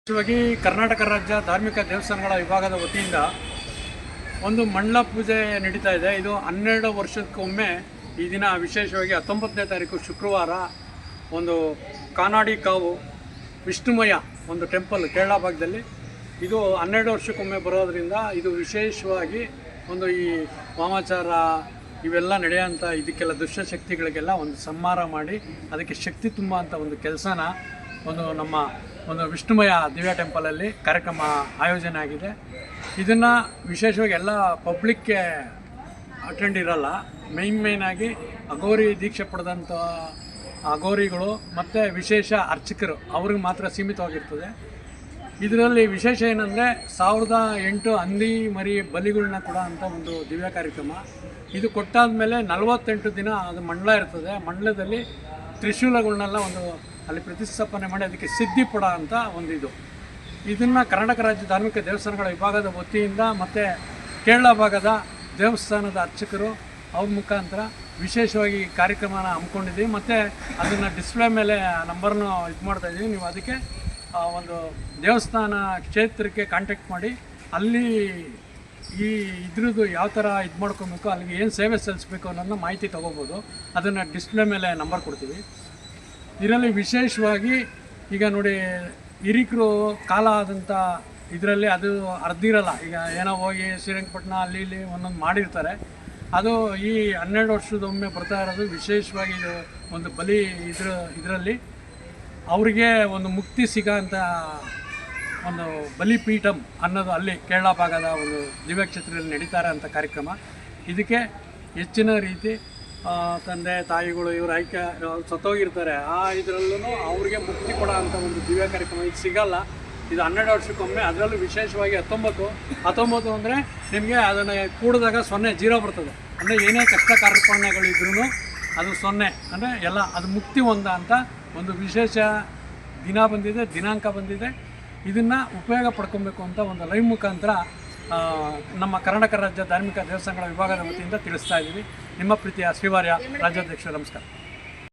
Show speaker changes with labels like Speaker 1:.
Speaker 1: ವಿಶೇಷವಾಗಿ ಕರ್ನಾಟಕ ರಾಜ್ಯ ಧಾರ್ಮಿಕ ದೇವಸ್ಥಾನಗಳ ವಿಭಾಗದ ವತಿಯಿಂದ ಒಂದು ಮಂಡಲ ಪೂಜೆ ನಡೀತಾ ಇದೆ. ಇದು 12 ವರ್ಷಕ್ಕೊಮ್ಮೆ ಈ ದಿನ ವಿಶೇಷವಾಗಿ 19ನೇ ತಾರೀಕು ಶುಕ್ರವಾರ ಒಂದು ಕಾನಾಡಿ ಕಾವು ವಿಷ್ಣುಮಯ ಒಂದು ಟೆಂಪಲ್ ಕೇರಳ ಭಾಗದಲ್ಲಿ ಇದು 12 ವರ್ಷಕ್ಕೊಮ್ಮೆ ಬರೋದರಿಂದ ಇದು ವಿಶೇಷವಾಗಿ ಒಂದು ಈ ವಾಮಾಚಾರ ಇವೆಲ್ಲ ನಡೆಯೋಂಥ ಇದಕ್ಕೆಲ್ಲ ದುಷ್ಟಶಕ್ತಿಗಳಿಗೆಲ್ಲ ಒಂದು ಸಂಹಾರ ಮಾಡಿ ಅದಕ್ಕೆ ಶಕ್ತಿ ತುಂಬ ಅಂತ ಒಂದು ಕೆಲಸನ ನಮ್ಮ ವಿಷ್ಣುಮಯ ದಿವ್ಯ ಟೆಂಪಲಲ್ಲಿ ಕಾರ್ಯಕ್ರಮ ಆಯೋಜನೆ ಆಗಿದೆ. ಇದನ್ನು ವಿಶೇಷವಾಗಿ ಎಲ್ಲ ಪಬ್ಲಿಕ್ಗೆ ಅಟೆಂಡ್ ಇರಲ್ಲ. ಮೇಯ್ನಾಗಿ ಅಘೋರಿ ದೀಕ್ಷೆ ಪಡೆದಂಥ ಅಘೋರಿಗಳು ಮತ್ತು ವಿಶೇಷ ಅರ್ಚಕರು ಅವ್ರಿಗೆ ಮಾತ್ರ ಸೀಮಿತವಾಗಿರ್ತದೆ. ಇದರಲ್ಲಿ ವಿಶೇಷ ಏನಂದರೆ 1008 ಹಂದಿ ಮರಿ ಬಲಿಗಳನ್ನ ಕೊಡೋ ಅಂಥ ಒಂದು ದಿವ್ಯ ಕಾರ್ಯಕ್ರಮ. ಇದು ಕೊಟ್ಟಾದ ಮೇಲೆ 48 ದಿನ ಅದು ಮಂಡಲ ಇರ್ತದೆ. ಮಂಡಲದಲ್ಲಿ ತ್ರಿಶೂಲಗಳನ್ನೆಲ್ಲ ಅಲ್ಲಿ ಪ್ರತಿಷ್ಠಾಪನೆ ಮಾಡಿ ಅದಕ್ಕೆ ಸಿದ್ಧಿಪುಡ ಅಂತ ಇದನ್ನು ಕರ್ನಾಟಕ ರಾಜ್ಯ ಧಾರ್ಮಿಕ ದೇವಸ್ಥಾನಗಳ ವಿಭಾಗದ ವತಿಯಿಂದ ಮತ್ತು ಕೇರಳ ಭಾಗದ ದೇವಸ್ಥಾನದ ಅರ್ಚಕರು ಅವ್ರ ಮುಖಾಂತರ ವಿಶೇಷವಾಗಿ ಕಾರ್ಯಕ್ರಮನ ಹಮ್ಮಿಕೊಂಡಿದ್ದೀವಿ. ಮತ್ತು ಅದನ್ನು ಡಿಸ್ಪ್ಲೇ ಮೇಲೆ ನಂಬರ್ನ ಮಾಡ್ತಾಯಿದ್ದೀವಿ. ನೀವು ಅದಕ್ಕೆ ಒಂದು ದೇವಸ್ಥಾನ ಕ್ಷೇತ್ರಕ್ಕೆ ಕಾಂಟ್ಯಾಕ್ಟ್ ಮಾಡಿ ಅಲ್ಲಿ ಇದ್ರದ್ದು ಯಾವ ಥರ ಮಾಡ್ಕೊಬೇಕು, ಅಲ್ಲಿಗೆ ಏನು ಸೇವೆ ಸಲ್ಲಿಸಬೇಕು ಅನ್ನೋದನ್ನ ಮಾಹಿತಿ ತೊಗೋಬೋದು. ಅದನ್ನು ಡಿಸ್ಪ್ಲೇ ಮೇಲೆ ನಂಬರ್ ಕೊಡ್ತೀವಿ. ಇದರಲ್ಲಿ ವಿಶೇಷವಾಗಿ ಈಗ ನೋಡಿ, ಹಿರಿಕರು ಕಾಲ ಆದಂಥ ಇದರಲ್ಲಿ ಅದು ಅರ್ಧಿರಲ್ಲ. ಈಗ ಏನೋ ಹೋಗಿ ಶ್ರೀರಂಗಪಟ್ಟಣ ಅಲ್ಲಿ ಇಲ್ಲಿ ಒಂದೊಂದು ಮಾಡಿರ್ತಾರೆ. ಅದು ಈ 12 ವರ್ಷದೊಮ್ಮೆ ಬರ್ತಾ ಇರೋದು ವಿಶೇಷವಾಗಿ ಇದು ಒಂದು ಬಲಿ ಇದರಲ್ಲಿ ಅವರಿಗೆ ಒಂದು ಮುಕ್ತಿ ಸಿಗೋಂಥ ಒಂದು ಬಲಿಪೀಠಂ ಅನ್ನೋದು ಅಲ್ಲಿ ಕೇರಳ ಭಾಗದ ಒಂದು ದಿವ್ಯಕ್ಷೇತ್ರದಲ್ಲಿ ನಡೀತಾರೆ ಅಂತ ಕಾರ್ಯಕ್ರಮ. ಇದಕ್ಕೆ ಹೆಚ್ಚಿನ ರೀತಿ ತಂದೆ ತಾಯಿಗಳು ಇವರು ಸತ್ತೋಗಿರ್ತಾರೆ. ಇದರಲ್ಲೂ ಅವ್ರಿಗೆ ಮುಕ್ತಿ ಕೊಡೋ ಅಂಥ ಒಂದು ದಿವ್ಯ ಕಾರ್ಯಕ್ರಮ ಇದು ಸಿಗಲ್ಲ. ಇದು 12 ವರ್ಷಕ್ಕೊಮ್ಮೆ. ಅದರಲ್ಲೂ ವಿಶೇಷವಾಗಿ 19 ಅಂದರೆ ನಿಮಗೆ ಅದನ್ನು ಕೂಡಿದಾಗ 0 ಬರ್ತದೆ. ಅಂದರೆ ಏನೇ ಕಷ್ಟ ಕಾರ್ಪಣ್ಯಗಳಿದ್ರೂ ಅದು 0 ಅಂದರೆ ಎಲ್ಲ ಅದು ಮುಕ್ತಿ ಅಂತ ಒಂದು ವಿಶೇಷ ದಿನ ಬಂದಿದೆ, ದಿನಾಂಕ ಬಂದಿದೆ. ಇದನ್ನು ಉಪಯೋಗ ಪಡ್ಕೊಬೇಕು ಅಂತ ಒಂದು ಲೈವ್ ಮುಖಾಂತರ ನಮ್ಮ ಕರ್ನಾಟಕ ರಾಜ್ಯ ಧಾರ್ಮಿಕ ದೇವಸ್ಥಾನಗಳ ವಿಭಾಗದ ವತಿಯಿಂದ ತಿಳಿಸ್ತಾ ಇದ್ದೀವಿ. ನಿಮ್ಮ ಪ್ರೀತಿಯ ಶ್ರೀವಾರ್ಯ ರಾಜ್ಯಾಧ್ಯಕ್ಷ. ನಮಸ್ಕಾರ.